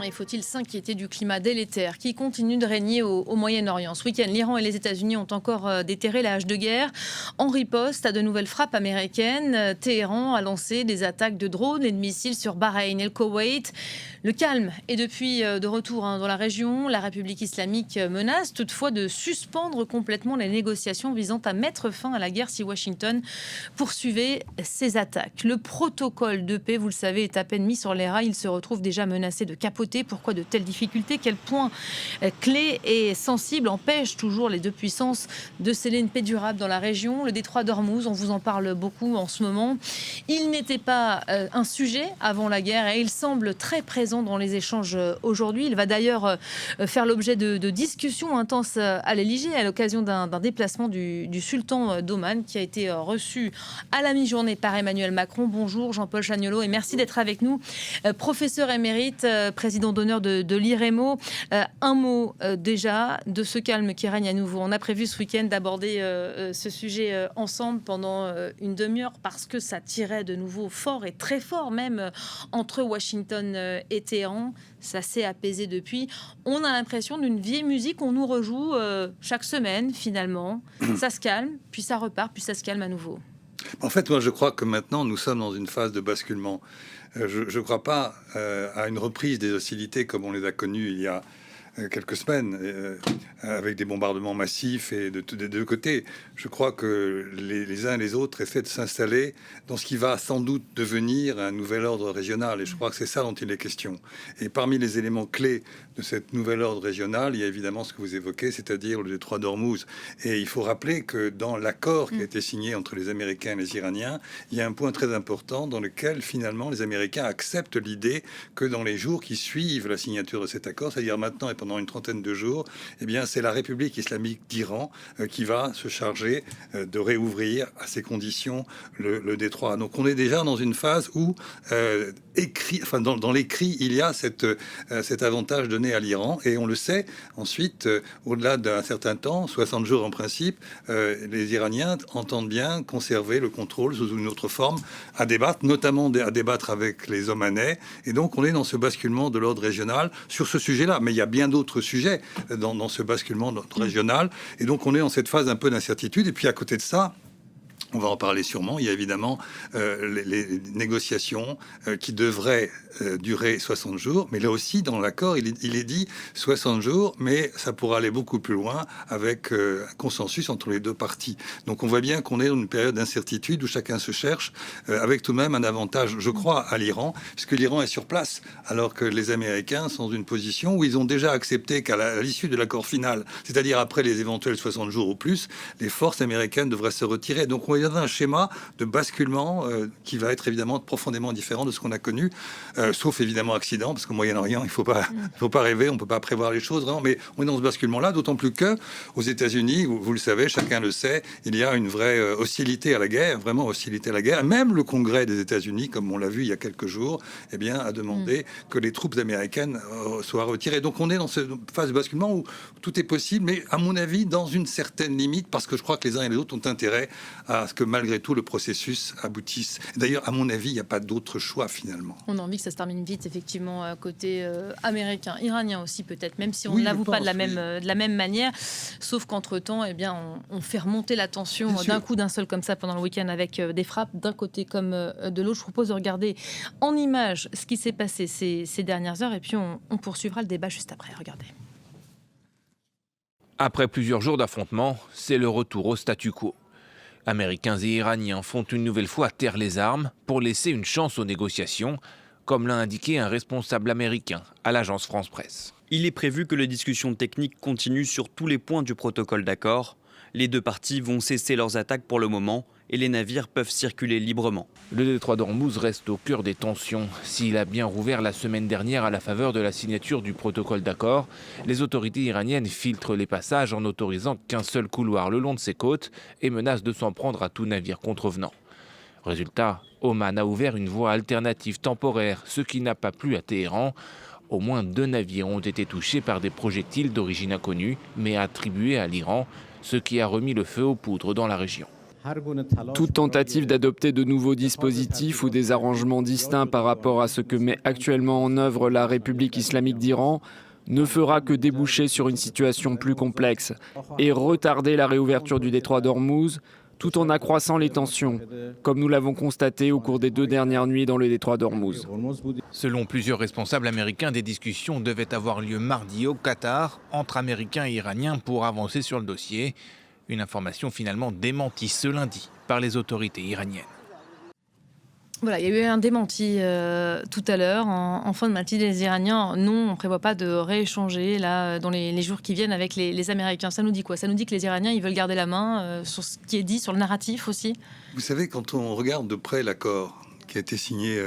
Et faut-il s'inquiéter du climat délétère qui continue de régner au Moyen-Orient? Ce week-end, l'Iran et les États-Unis ont encore déterré la hache de guerre. En riposte à de nouvelles frappes américaines, Téhéran a lancé des attaques de drones et de missiles sur Bahreïn et le Koweït. Le calme est depuis de retour dans la région. La République islamique menace toutefois de suspendre complètement les négociations visant à mettre fin à la guerre si Washington poursuivait ses attaques. Le protocole de paix, vous le savez, est à peine mis sur les rails. Il se retrouve déjà menacé de capoter. Pourquoi de telles difficultés? Quel point clé et sensible empêche toujours les deux puissances de sceller une paix durable dans la région? Le détroit d'Ormuz, on vous en parle beaucoup en ce moment. Il n'était pas un sujet avant la guerre et il semble très présent dans les échanges aujourd'hui. Il va d'ailleurs faire l'objet de discussions intenses à l'Élysée à l'occasion d'un déplacement du sultan d'Oman qui a été reçu à la mi-journée par Emmanuel Macron. Bonjour Jean-Paul Chagnolot et merci d'être avec nous. Professeur émérite, président d'honneur de l'IREMO. Un mot déjà de ce calme qui règne à nouveau. On a prévu ce week-end d'aborder ce sujet ensemble pendant une demi-heure parce que ça tirait de nouveau fort et très fort même entre Washington et Téhéran. Ça s'est apaisé depuis. On a l'impression d'une vieille musique qu'on nous rejoue chaque semaine finalement. Ça se calme, puis ça repart, puis ça se calme à nouveau. En fait, moi, je crois que maintenant, nous sommes dans une phase de basculement. Je ne crois pas à une reprise des hostilités comme on les a connues il y a quelques semaines, avec des bombardements massifs et des deux côtés. Je crois que les uns et les autres essaient de s'installer dans ce qui va sans doute devenir un nouvel ordre régional. Et je crois que c'est ça dont il est question. Et parmi les éléments clés de cette nouvel ordre régional, il y a évidemment ce que vous évoquez, c'est-à-dire le détroit d'Ormuz. Et il faut rappeler que dans l'accord qui a été signé entre les Américains et les Iraniens, il y a un point très important dans lequel finalement les Américains acceptent l'idée que dans les jours qui suivent la signature de cet accord, c'est-à-dire maintenant et pendant une trentaine de jours, eh bien, c'est la République islamique d'Iran qui va se charger de réouvrir à ces conditions le détroit. Donc on est déjà dans une phase où dans l'écrit, il y a cet avantage donné à l'Iran et on le sait. Ensuite, au-delà d'un certain temps, 60 jours en principe, les Iraniens entendent bien conserver le contrôle sous une autre forme à débattre, notamment à débattre avec les Omanais. Et donc on est dans ce basculement de l'ordre régional sur ce sujet-là. Mais il y a bien d'autres sujets dans ce basculement régional. Et donc, on est dans cette phase un peu d'incertitude. Et puis, à côté de ça, on va en parler sûrement. Il y a évidemment les négociations qui devraient durer 60 jours. Mais là aussi, dans l'accord, il est dit 60 jours, mais ça pourra aller beaucoup plus loin avec un consensus entre les deux parties. Donc on voit bien qu'on est dans une période d'incertitude où chacun se cherche, avec tout de même un avantage, je crois, à l'Iran, puisque l'Iran est sur place, alors que les Américains sont dans une position où ils ont déjà accepté qu'à l'issue de l'accord final, c'est-à-dire après les éventuels 60 jours ou plus, les forces américaines devraient se retirer. Donc on est dans un schéma de basculement qui va être évidemment profondément différent de ce qu'on a connu, sauf évidemment accident, parce qu'au Moyen-Orient, il faut pas rêver, on peut pas prévoir les choses, vraiment, mais on est dans ce basculement-là, d'autant plus que aux États-Unis, vous le savez, chacun le sait, il y a une vraie hostilité à la guerre, vraiment hostilité à la guerre. Même le Congrès des États-Unis, comme on l'a vu il y a quelques jours, eh bien, a demandé que les troupes américaines soient retirées. Donc on est dans cette phase de basculement où tout est possible, mais à mon avis, dans une certaine limite, parce que je crois que les uns et les autres ont intérêt à ce que malgré tout le processus aboutisse. D'ailleurs, à mon avis, il n'y a pas d'autre choix finalement. On a envie que ça se termine vite, effectivement, côté américain, iranien aussi peut-être, même si on ne l'avoue pas de la même manière. Sauf qu'entre-temps, eh bien, on fait remonter la tension d'un coup, d'un seul comme ça pendant le week-end avec des frappes d'un côté comme de l'autre. Je vous propose de regarder en images ce qui s'est passé ces dernières heures et puis on poursuivra le débat juste après. Regardez. Après plusieurs jours d'affrontements, c'est le retour au statu quo. Américains et Iraniens font une nouvelle fois taire les armes pour laisser une chance aux négociations, comme l'a indiqué un responsable américain à l'agence France-Presse. Il est prévu que les discussions techniques continuent sur tous les points du protocole d'accord. Les deux parties vont cesser leurs attaques pour le moment et les navires peuvent circuler librement. Le détroit d'Ormuz reste au cœur des tensions. S'il a bien rouvert la semaine dernière à la faveur de la signature du protocole d'accord, les autorités iraniennes filtrent les passages en n'autorisant qu'un seul couloir le long de ses côtes et menacent de s'en prendre à tout navire contrevenant. Résultat, Oman a ouvert une voie alternative temporaire, ce qui n'a pas plu à Téhéran. Au moins 2 navires ont été touchés par des projectiles d'origine inconnue, mais attribués à l'Iran, ce qui a remis le feu aux poudres dans la région. Toute tentative d'adopter de nouveaux dispositifs ou des arrangements distincts par rapport à ce que met actuellement en œuvre la République islamique d'Iran ne fera que déboucher sur une situation plus complexe et retarder la réouverture du détroit d'Ormuz, tout en accroissant les tensions, comme nous l'avons constaté au cours des 2 dernières nuits dans le détroit d'Ormuz. Selon plusieurs responsables américains, des discussions devaient avoir lieu mardi au Qatar entre Américains et Iraniens pour avancer sur le dossier. Une information finalement démentie ce lundi par les autorités iraniennes. Voilà, il y a eu un démenti tout à l'heure en fin de matinée. Les Iraniens, non, on ne prévoit pas de rééchanger là, dans les jours qui viennent avec les Américains. Ça nous dit quoi? Ça nous dit que les Iraniens, ils veulent garder la main sur ce qui est dit, sur le narratif aussi? Vous savez, quand on regarde de près l'accord qui a été signé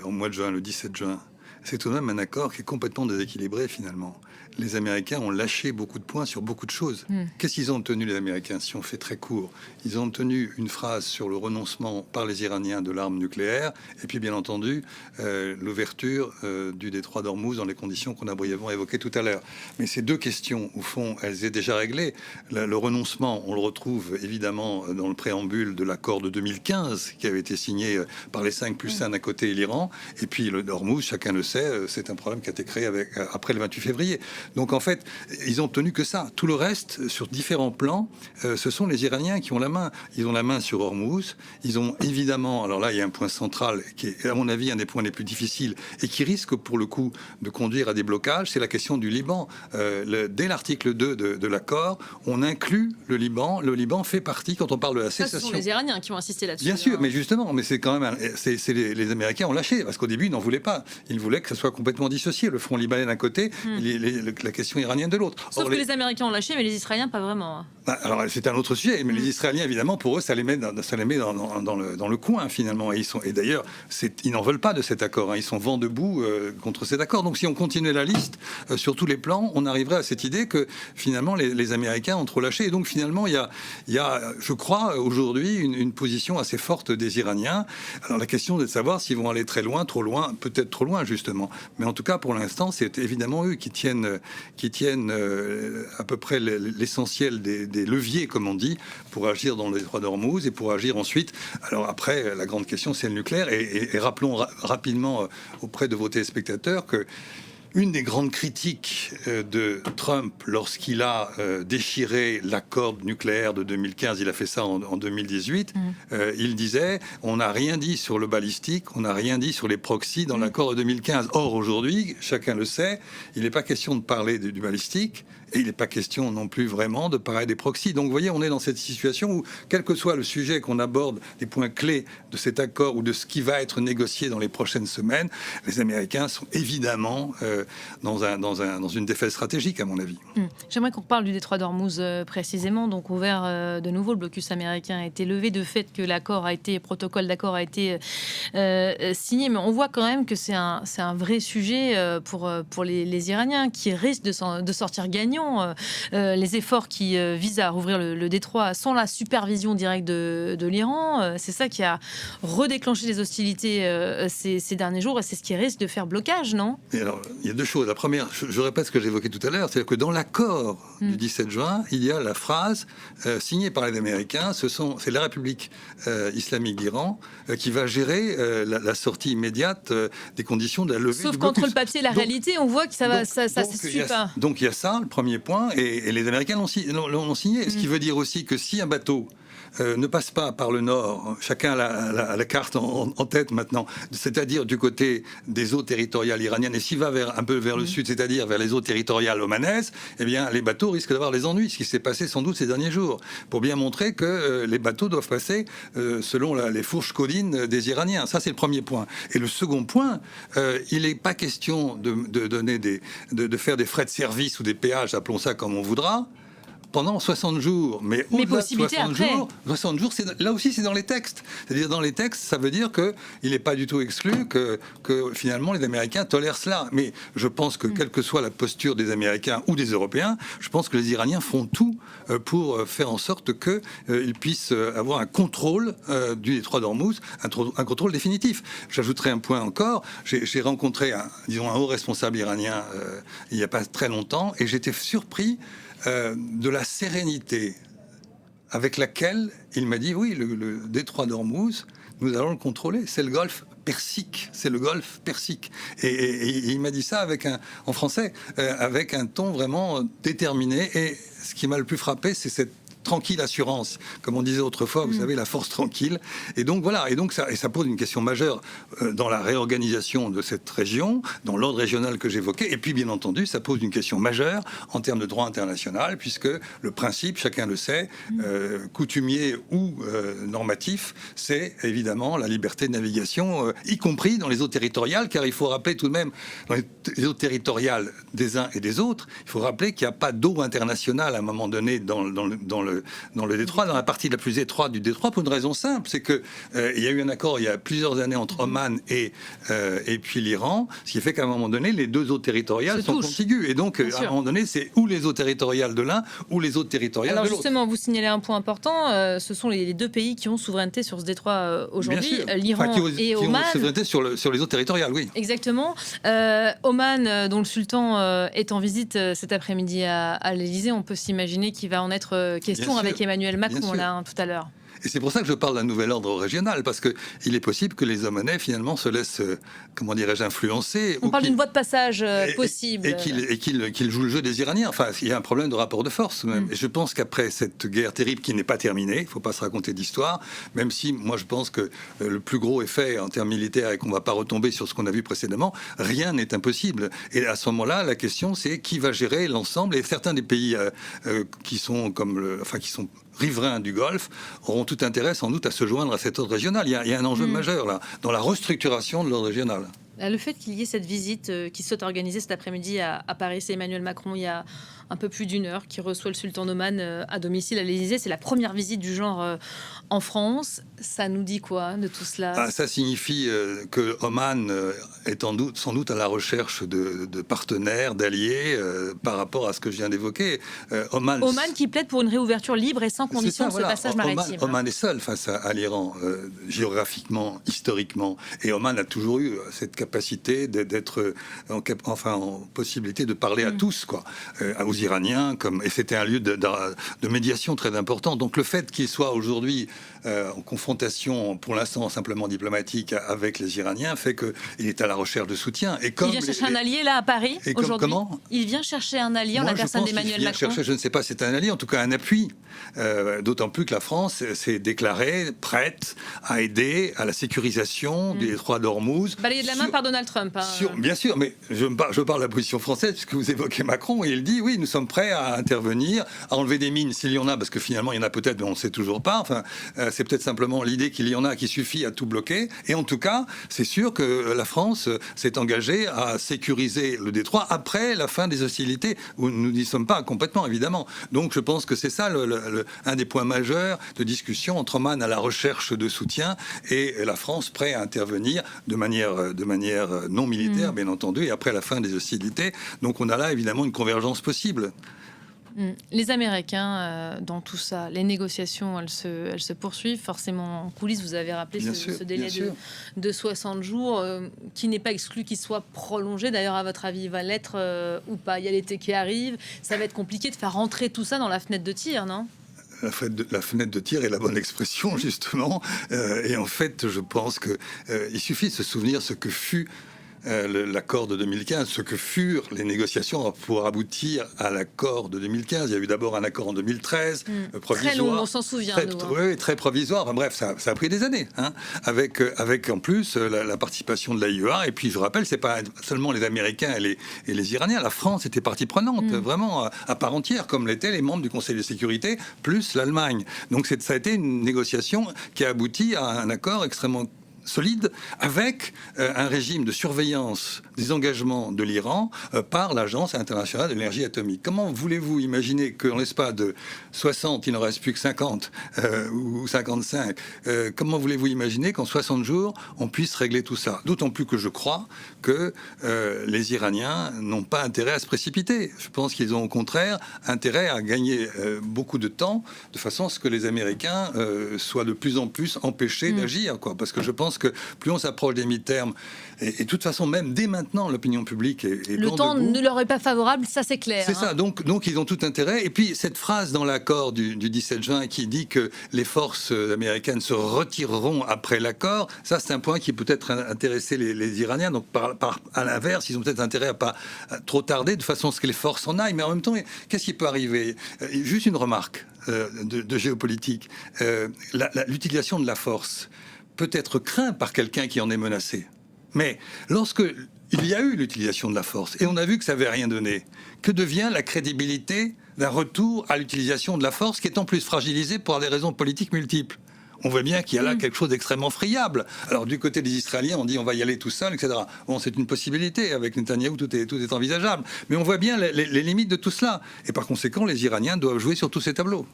en mois de juin, le 17 juin, c'est tout de même un accord qui est complètement déséquilibré finalement. Les Américains ont lâché beaucoup de points sur beaucoup de choses. Qu'est-ce qu'ils ont obtenu, les Américains, si on fait très court? Ils ont obtenu une phrase sur le renoncement par les Iraniens de l'arme nucléaire, et puis bien entendu l'ouverture du détroit d'Ormuz dans les conditions qu'on a brièvement évoquées tout à l'heure. Mais ces deux questions, au fond, elles étaient déjà réglées. Le renoncement, on le retrouve évidemment dans le préambule de l'accord de 2015, qui avait été signé par les 5 plus 1 d'un côté et l'Iran, et puis le d'Ormuz, chacun le sait, c'est un problème qui a été créé après le 28 février. Donc en fait, ils ont obtenu que ça. Tout le reste, sur différents plans, ce sont les Iraniens qui ont la main. Ils ont la main sur Hormuz. Ils ont évidemment, alors là, il y a un point central qui est, à mon avis, un des points les plus difficiles et qui risque, pour le coup, de conduire à des blocages, c'est la question du Liban. Dès l'article 2 de l'accord, on inclut le Liban. Le Liban fait partie, quand on parle de la cessation... Ce sont les Iraniens qui ont insisté là-dessus. Bien sûr, mais justement, mais c'est quand même... les Américains ont lâché, parce qu'au début, ils n'en voulaient pas. Ils voulaient que ça soit complètement dissocié. Le front libanais d'un côté, la question iranienne de l'autre. Sauf que les Américains ont lâché, mais les Israéliens pas vraiment. Alors c'est un autre sujet, mais les Israéliens, évidemment, pour eux, ça les met dans le coin, finalement. Et d'ailleurs, ils n'en veulent pas de cet accord. Ils sont vent debout contre cet accord. Donc si on continuait la liste sur tous les plans, on arriverait à cette idée que, finalement, les Américains ont trop lâché. Et donc, finalement, il y a je crois, aujourd'hui, une position assez forte des Iraniens. Alors la question est de savoir s'ils vont aller très loin, trop loin, peut-être trop loin, justement. Mais en tout cas, pour l'instant, c'est évidemment eux qui tiennent à peu près l'essentiel des leviers, comme on dit, pour agir dans le détroit d'Ormuz et pour agir ensuite. Alors après, la grande question, c'est le nucléaire. Et rappelons rapidement auprès de vos téléspectateurs que une des grandes critiques de Trump lorsqu'il a déchiré l'accord nucléaire de 2015, il a fait ça en 2018, il disait on n'a rien dit sur le balistique, on n'a rien dit sur les proxys dans l'accord de 2015. Or aujourd'hui, chacun le sait, il n'est pas question de parler du balistique et il n'est pas question non plus vraiment de parler des proxys. Donc vous voyez, on est dans cette situation où, quel que soit le sujet qu'on aborde, des points clés de cet accord ou de ce qui va être négocié dans les prochaines semaines, les Américains sont évidemment dans une défaite stratégique, à mon avis. J'aimerais qu'on reparle du détroit d'Ormuz précisément. Donc ouvert de nouveau, le blocus américain a été levé de fait que le protocole d'accord a été signé. Mais on voit quand même que c'est un vrai sujet pour les Iraniens qui risquent de sortir gagnants. Les efforts qui visent à rouvrir le détroit sans la supervision directe de l'Iran, c'est ça qui a redéclenché les hostilités ces derniers jours et c'est ce qui risque de faire blocage, non? Et alors, il y a deux choses. La première, je répète ce que j'évoquais tout à l'heure, c'est-à-dire que dans l'accord du 17 juin, il y a la phrase signée par les Américains, c'est la République islamique d'Iran qui va gérer la sortie immédiate des conditions de la levée du blocus. Sauf qu'entre le papier et la réalité, on voit que ça se suit pas. Donc il y a ça, le premier point, et les Américains l'ont signé. Ce qui veut dire aussi que si un bateau ne passe pas par le nord, chacun a la carte en tête maintenant, c'est-à-dire du côté des eaux territoriales iraniennes, et s'il va un peu vers le sud, c'est-à-dire vers les eaux territoriales omanaises, eh bien les bateaux risquent d'avoir des ennuis, ce qui s'est passé sans doute ces derniers jours, pour bien montrer que les bateaux doivent passer selon les fourches codines des Iraniens. Ça, c'est le premier point. Et le second point, il n'est pas question de faire des frais de service ou des péages, appelons ça comme on voudra, pendant 60 jours. Mais au-delà de 60 jours, là aussi, c'est dans les textes. C'est-à-dire, dans les textes, ça veut dire qu'il n'est pas du tout exclu que finalement, les Américains tolèrent cela. Mais je pense que, quelle que soit la posture des Américains ou des Européens, je pense que les Iraniens font tout pour faire en sorte qu'ils puissent avoir un contrôle du détroit d'Ormuz, un contrôle définitif. J'ajouterai un point encore. J'ai rencontré un haut responsable iranien il n'y a pas très longtemps, et j'étais surpris de la sérénité avec laquelle il m'a dit, oui, le détroit d'Ormuz, nous allons le contrôler. C'est le golfe Persique. C'est le golfe Persique. Et il m'a dit ça en français, avec un ton vraiment déterminé. Et ce qui m'a le plus frappé, c'est cette tranquille assurance, comme on disait autrefois, vous savez, la force tranquille. Et donc voilà, ça pose une question majeure dans la réorganisation de cette région, dans l'ordre régional que j'évoquais. Et puis, bien entendu, ça pose une question majeure en termes de droit international, puisque le principe, chacun le sait, coutumier ou normatif, c'est évidemment la liberté de navigation, y compris dans les eaux territoriales, car il faut rappeler tout de même, dans les eaux territoriales des uns et des autres, il faut rappeler qu'il n'y a pas d'eau internationale à un moment donné dans le détroit, dans la partie la plus étroite du détroit, pour une raison simple, c'est que il y a eu un accord il y a plusieurs années entre Oman et puis l'Iran, ce qui fait qu'à un moment donné, les deux eaux territoriales sont contiguës. Et donc, à un moment donné, c'est ou les eaux territoriales de l'un ou les eaux territoriales de l'autre. Alors justement, vous signalez un point important, ce sont les deux pays qui ont souveraineté sur ce détroit aujourd'hui, l'Iran et Oman. Qui ont souveraineté sur les eaux territoriales, oui. Exactement. Oman, dont le sultan est en visite cet après-midi à l'Élysée, on peut s'imaginer qu'il va en être question avec Emmanuel Macron là, tout à l'heure. Et c'est pour ça que je parle d'un nouvel ordre régional, parce qu'il est possible que les Omanais, finalement, se laissent, comment dirais-je, influencer. On parle d'une voie de passage possible. Et qu'ils jouent le jeu des Iraniens. Enfin, il y a un problème de rapport de force, même. Et je pense qu'après cette guerre terrible qui n'est pas terminée, il ne faut pas se raconter d'histoire, même si, moi, je pense que le plus gros effet en termes militaires et qu'on ne va pas retomber sur ce qu'on a vu précédemment, rien n'est impossible. Et à ce moment-là, la question, c'est qui va gérer l'ensemble. Et certains des pays qui sont riverains du Golfe auront tout intérêt sans doute à se joindre à cet ordre régional. Il y a un enjeu majeur là, dans la restructuration de l'ordre régional. Le fait qu'il y ait cette visite qui soit organisée cet après-midi à Paris, c'est Emmanuel Macron, il y a un peu plus d'une heure, qui reçoit le sultan d'Oman à domicile à l'Élysée. C'est la première visite du genre en France. Ça nous dit quoi de tout cela ? Ça signifie que Oman est sans doute à la recherche de partenaires, d'alliés par rapport à ce que je viens d'évoquer. Oman qui plaide pour une réouverture libre et sans condition de ce passage maritime. Oman est seul face à l'Iran, géographiquement, historiquement. Et Oman a toujours eu cette capacité d'être en possibilité de parler à tous, quoi, aux Iraniens, et c'était un lieu de médiation très important. Donc le fait qu'il soit aujourd'hui en confrontation, pour l'instant simplement diplomatique, avec les Iraniens, fait qu'il est à la recherche de soutien. Et comme il vient chercher un allié là à Paris aujourd'hui. Comment ? Il vient chercher un allié en la personne d'Emmanuel Macron. Je ne sais pas si c'est un allié, en tout cas un appui. D'autant plus que la France s'est déclarée prête à aider à la sécurisation des détroits d'Ormuz. Balayé de la main par Donald Trump. Bien sûr, mais je parle de la position française, puisque vous évoquez Macron, et il dit oui, nous sommes prêts à intervenir, à enlever des mines s'il y en a, parce que finalement il y en a peut-être, mais on ne sait toujours pas. Enfin, c'est peut-être simplement l'idée qu'il y en a qui suffit à tout bloquer. Et en tout cas, c'est sûr que la France s'est engagée à sécuriser le détroit après la fin des hostilités, où nous n'y sommes pas complètement, évidemment. Donc je pense que c'est ça un des points majeurs de discussion entre Oman à la recherche de soutien et la France prête à intervenir de manière non militaire, bien entendu, et après la fin des hostilités. Donc on a là évidemment une convergence possible. Les Américains, dans tout ça, les négociations, elles se poursuivent. Forcément, en coulisses, vous avez rappelé ce délai de 60 jours, qui n'est pas exclu qu'il soit prolongé. D'ailleurs, à votre avis, il va l'être ou pas ? Il y a l'été qui arrive. Ça va être compliqué de faire rentrer tout ça dans la fenêtre de tir, non ? La fenêtre de tir est la bonne expression, justement. Et en fait, je pense qu'il suffit de se souvenir ce que fut l'accord de 2015, ce que furent les négociations pour aboutir à l'accord de 2015. Il y a eu d'abord un accord en 2013, provisoire. Très long, on s'en souvient. Oui, très provisoire. Enfin, bref, ça a pris des années. Avec en plus la participation de l'AIEA. Et puis, je rappelle, c'est pas seulement les Américains et les Iraniens. La France était partie prenante, vraiment à part entière, comme l'étaient les membres du Conseil de sécurité, plus l'Allemagne. Donc, ça a été une négociation qui a abouti à un accord extrêmement solide, avec un régime de surveillance des engagements de l'Iran par l'Agence internationale de l'énergie atomique. Comment voulez-vous imaginer qu'en l'espace de 60, il n'en reste plus que 50 ou 55, comment voulez-vous imaginer qu'en 60 jours, on puisse régler tout ça ? D'autant plus que je crois que les Iraniens n'ont pas intérêt à se précipiter. Je pense qu'ils ont au contraire intérêt à gagner beaucoup de temps, de façon à ce que les Américains soient de plus en plus empêchés d'agir, quoi. Parce que je pense pense que plus on s'approche des mi-termes, et de toute façon, même dès maintenant, l'opinion publique est le temps debout. ne leur est pas favorable, ça c'est clair. C'est ça, donc ils ont tout intérêt. Et puis cette phrase dans l'accord du 17 juin qui dit que les forces américaines se retireront après l'accord, ça c'est un point qui peut-être intéresser les Iraniens. Donc à l'inverse, ils ont peut-être intérêt à pas trop tarder de façon à ce que les forces en aillent. Mais en même temps, qu'est-ce qui peut arriver ? Juste une remarque de géopolitique. L'utilisation de la force peut être crainte par quelqu'un qui en est menacé. Mais lorsque il y a eu l'utilisation de la force et on a vu que ça n'avait rien donné, que devient la crédibilité d'un retour à l'utilisation de la force qui est en plus fragilisée pour des raisons politiques multiples ? On voit bien qu'il y a là quelque chose d'extrêmement friable. Alors du côté des Israéliens, on dit on va y aller tout seul, etc. Bon, c'est une possibilité. Avec Netanyahou, tout est envisageable. Mais on voit bien les limites de tout cela. Et par conséquent, les Iraniens doivent jouer sur tous ces tableaux.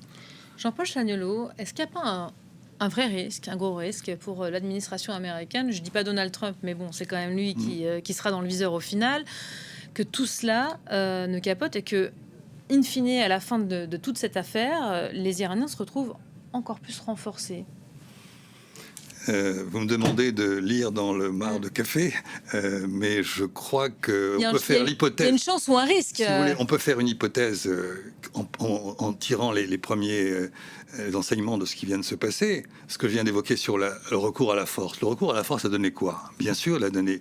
Jean-Paul Chagnollaud, est-ce qu'il n'y a pas un vrai risque, un gros risque pour l'administration américaine? Je ne dis pas Donald Trump, mais bon, c'est quand même lui qui sera dans le viseur au final, que tout cela ne capote et que, in fine, à la fin de toute cette affaire, les Iraniens se retrouvent encore plus renforcés. Vous me demandez de lire dans le mar de café, mais je crois qu'on peut faire l'hypothèse. Il y a une chance ou un risque. Si vous voulez, on peut faire une hypothèse en tirant les premiers enseignements de ce qui vient de se passer. Ce que je viens d'évoquer sur le recours à la force. Le recours à la force a donné quoi ? Bien sûr, il a donné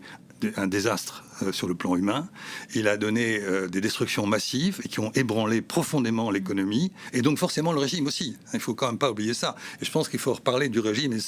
un désastre sur le plan humain. Il a donné des destructions massives et qui ont ébranlé profondément l'économie et donc forcément le régime aussi. Il ne faut quand même pas oublier ça. Et je pense qu'il faut reparler du régime et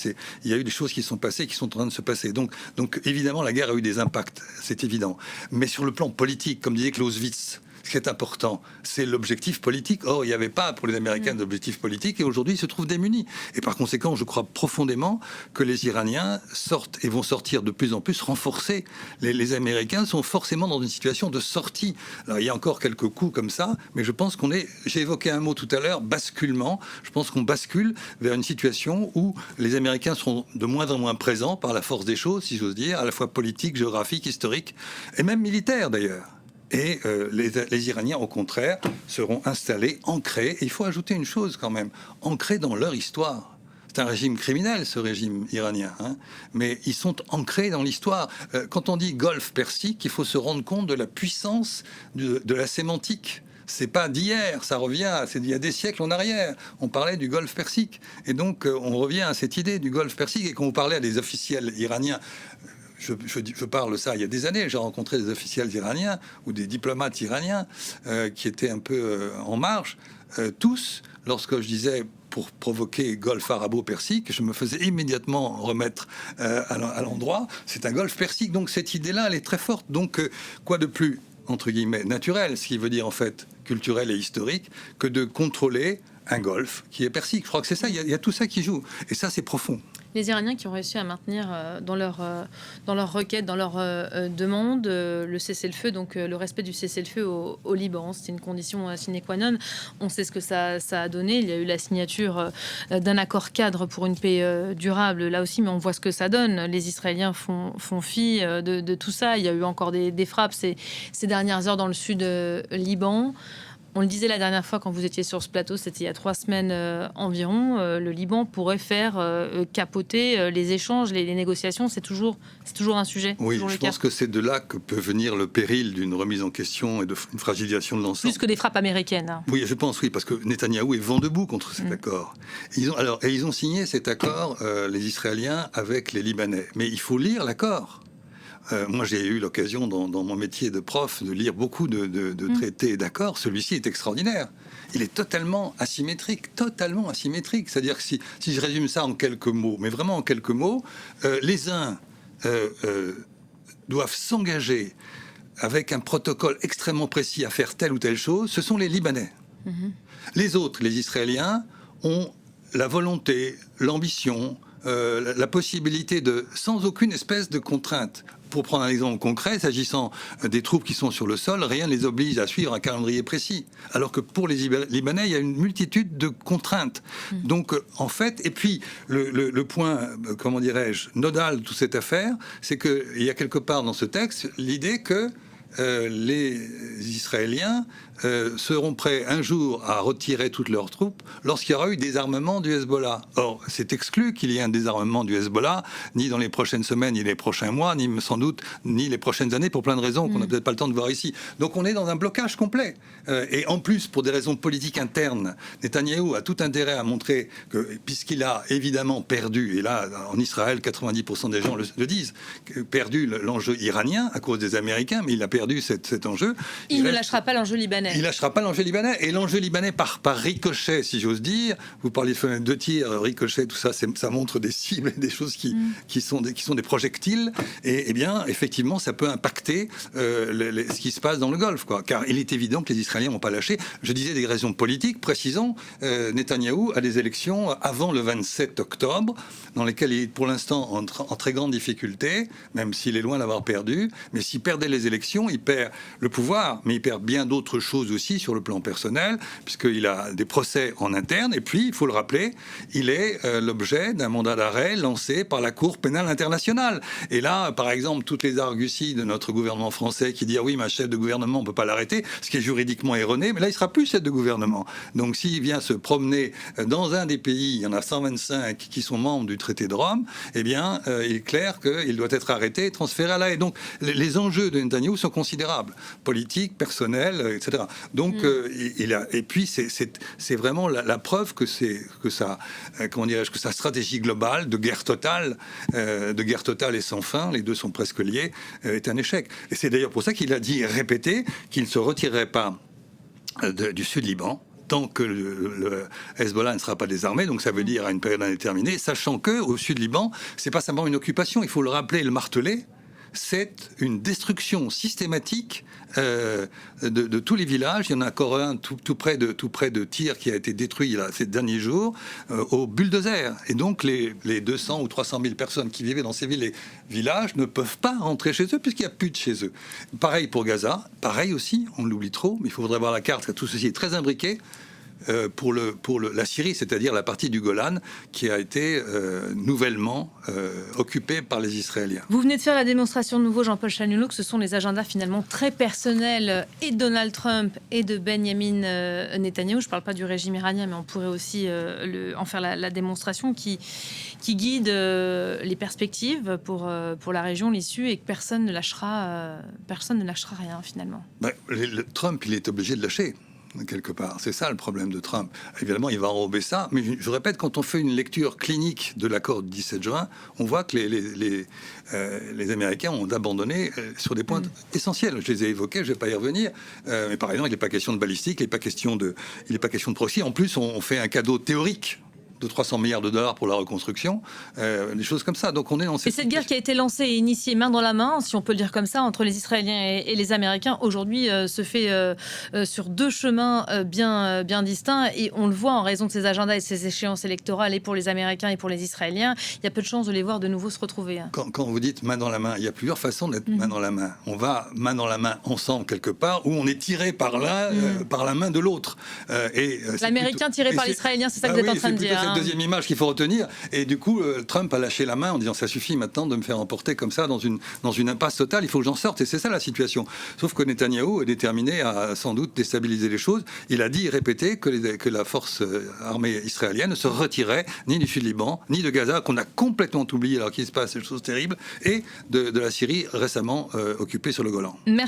il y a eu des choses qui sont passées, qui sont en train de se passer. Donc évidemment, la guerre a eu des impacts, c'est évident. Mais sur le plan politique, comme disait Clausewitz, ce qui est important, c'est l'objectif politique. Or, il n'y avait pas pour les Américains d'objectif politique et aujourd'hui, ils se trouvent démunis. Et par conséquent, je crois profondément que les Iraniens sortent et vont sortir de plus en plus renforcés. Les Américains sont forcément dans une situation de sortie. Alors, il y a encore quelques coups comme ça, mais je pense j'ai évoqué un mot tout à l'heure, basculement. Je pense qu'on bascule vers une situation où les Américains seront de moins en moins présents par la force des choses, si j'ose dire, à la fois politique, géographique, historique et même militaire d'ailleurs. Et les Iraniens, au contraire, seront installés, ancrés. Et il faut ajouter une chose quand même, ancrés dans leur histoire. C'est un régime criminel, ce régime iranien, hein, mais ils sont ancrés dans l'histoire. Quand on dit Golfe Persique, il faut se rendre compte de la puissance de la sémantique. C'est pas d'hier, ça revient, c'est d'il y a des siècles en arrière. On parlait du Golfe Persique. Et donc, on revient à cette idée du Golfe Persique. Et quand on parlait à des officiels iraniens, je parle ça il y a des années, j'ai rencontré des officiels iraniens ou des diplomates iraniens qui étaient un peu en marge. Tous, lorsque je disais pour provoquer golfe arabo-persique, je me faisais immédiatement remettre à l'endroit. C'est un golfe persique, donc cette idée-là, elle est très forte. Donc quoi de plus, entre guillemets, naturel, ce qui veut dire en fait culturel et historique, que de contrôler un golfe qui est persique. Je crois que c'est ça, il y a tout ça qui joue. Et ça, c'est profond. Les Iraniens qui ont réussi à maintenir dans leur requête, dans leur demande, le cessez-le-feu, donc le respect du cessez-le-feu au Liban. C'était une condition sine qua non. On sait ce que ça a donné. Il y a eu la signature d'un accord cadre pour une paix durable, là aussi, mais on voit ce que ça donne. Les Israéliens font fi de tout ça. Il y a eu encore des frappes ces dernières heures dans le sud Liban. On le disait la dernière fois quand vous étiez sur ce plateau, c'était il y a 3 semaines environ, le Liban pourrait faire capoter les échanges, les négociations. C'est toujours un sujet. Oui, je pense que c'est de là que peut venir le péril d'une remise en question et d'une fragilisation de l'ensemble. Plus que des frappes américaines. Oui, je pense, oui, parce que Netanyahou est vent debout contre cet accord. Ils ont signé cet accord, les Israéliens, avec les Libanais. Mais il faut lire l'accord. Moi, j'ai eu l'occasion, dans mon métier de prof, de lire beaucoup de traités et d'accords. Celui-ci est extraordinaire. Il est totalement asymétrique. C'est-à-dire que si je résume ça en quelques mots, mais vraiment en quelques mots, les uns doivent s'engager avec un protocole extrêmement précis à faire telle ou telle chose. Ce sont les Libanais. Les autres, les Israéliens, ont la volonté, l'ambition, la possibilité sans aucune espèce de contrainte. Pour prendre un exemple concret, s'agissant des troupes qui sont sur le sol, rien ne les oblige à suivre un calendrier précis. Alors que pour les Libanais, il y a une multitude de contraintes. Donc, en fait, et puis, le point, comment dirais-je, nodal de toute cette affaire, c'est qu'il y a quelque part dans ce texte l'idée que les Israéliens seront prêts un jour à retirer toutes leurs troupes lorsqu'il y aura eu désarmement du Hezbollah. Or, c'est exclu qu'il y ait un désarmement du Hezbollah, ni dans les prochaines semaines, ni les prochains mois, ni sans doute, ni les prochaines années, pour plein de raisons qu'on n'a peut-être pas le temps de voir ici. Donc on est dans un blocage complet. Et en plus, pour des raisons politiques internes, Netanyahou a tout intérêt à montrer que, puisqu'il a évidemment perdu, et là, en Israël, 90% des gens le disent, perdu l'enjeu iranien à cause des Américains, mais il a perdu cet enjeu. Il ne lâchera pas l'enjeu libanais. Il lâchera pas l'enjeu libanais. Et l'enjeu libanais, par ricochet, si j'ose dire, vous parliez de fenêtres de tir, ricochet, tout ça, ça montre des cibles, des choses qui sont des projectiles. Et bien, effectivement, ça peut impacter ce qui se passe dans le Golfe, quoi. Car il est évident que les Israéliens n'ont pas lâché. Je disais des raisons politiques, précisons. Netanyahou a des élections avant le 27 octobre, dans lesquelles il est pour l'instant en très grande difficulté, même s'il est loin d'avoir perdu. Mais s'il perdait les élections, il perd le pouvoir, mais il perd bien d'autres choses aussi sur le plan personnel, puisqu'il a des procès en interne. Et puis, il faut le rappeler, il est l'objet d'un mandat d'arrêt lancé par la Cour pénale internationale. Et là, par exemple, toutes les arguties de notre gouvernement français qui dit « Ah oui, ma chef de gouvernement, on ne peut pas l'arrêter », ce qui est juridiquement erroné, mais là, il ne sera plus chef de gouvernement. Donc, s'il vient se promener dans un des pays, il y en a 125 qui sont membres du traité de Rome, eh bien, il est clair qu'il doit être arrêté et transféré à La Haye. Donc, les enjeux de Netanyahou sont considérables, politiques, personnels, etc. Donc, et puis, c'est vraiment la preuve que sa stratégie globale de guerre totale et sans fin, les deux sont presque liés, est un échec. Et c'est d'ailleurs pour ça qu'il a dit et répété qu'il ne se retirerait pas du Sud-Liban tant que le Hezbollah ne sera pas désarmé, donc ça veut dire à une période indéterminée, sachant que au Sud-Liban, c'est pas simplement une occupation, il faut le rappeler et le marteler, c'est une destruction systématique de tous les villages. Il y en a encore un tout près de Tyr qui a été détruit là, ces derniers jours au bulldozer. Et donc les 200 ou 300 000 personnes qui vivaient dans ces villes et villages ne peuvent pas rentrer chez eux puisqu'il n'y a plus de chez eux. Pareil pour Gaza, pareil aussi, on l'oublie trop, mais il faudrait voir la carte, car tout ceci est très imbriqué. Pour la Syrie, c'est-à-dire la partie du Golan qui a été nouvellement occupée par les Israéliens. Vous venez de faire la démonstration de nouveau, Jean-Paul Chagnollo, que ce sont les agendas finalement très personnels et de Donald Trump et de Benyamin Netanyahou. Je ne parle pas du régime iranien, mais on pourrait aussi en faire la démonstration qui guide les perspectives pour la région, l'issue, et que personne ne lâchera rien finalement. Trump, il est obligé de lâcher. Quelque part. C'est ça le problème de Trump. Évidemment, il va enrober ça, mais je répète, quand on fait une lecture clinique de l'accord du 17 juin, on voit que les Américains ont abandonné sur des points essentiels. Je les ai évoqués, je ne vais pas y revenir. Mais par exemple, il n'est pas question de balistique, il n'est pas question de proxy. En plus, on fait un cadeau théorique de 300 milliards de dollars pour la reconstruction, des choses comme ça. Donc on est dans cette guerre qui a été lancée et initiée main dans la main, si on peut le dire comme ça, entre les Israéliens et les Américains, aujourd'hui se fait sur deux chemins bien distincts, et on le voit en raison de ces agendas et de ces échéances électorales, et pour les Américains et pour les Israéliens, il y a peu de chances de les voir de nouveau se retrouver. Quand vous dites main dans la main, il y a plusieurs façons d'être main dans la main. On va main dans la main ensemble quelque part, ou on est tiré par l'un, par la main de l'autre. L'Américain tiré par l'Israélien, c'est ça que vous êtes en train de dire. C'est la deuxième image qu'il faut retenir. Et du coup, Trump a lâché la main en disant ça suffit maintenant de me faire emporter comme ça dans une impasse totale. Il faut que j'en sorte. Et c'est ça la situation. Sauf que Netanyahou est déterminé à sans doute déstabiliser les choses. Il a dit et répété que la force armée israélienne ne se retirait ni du Sud-Liban, ni de Gaza, qu'on a complètement oublié alors qu'il se passe des choses terribles, et de la Syrie récemment occupée sur le Golan. Merci.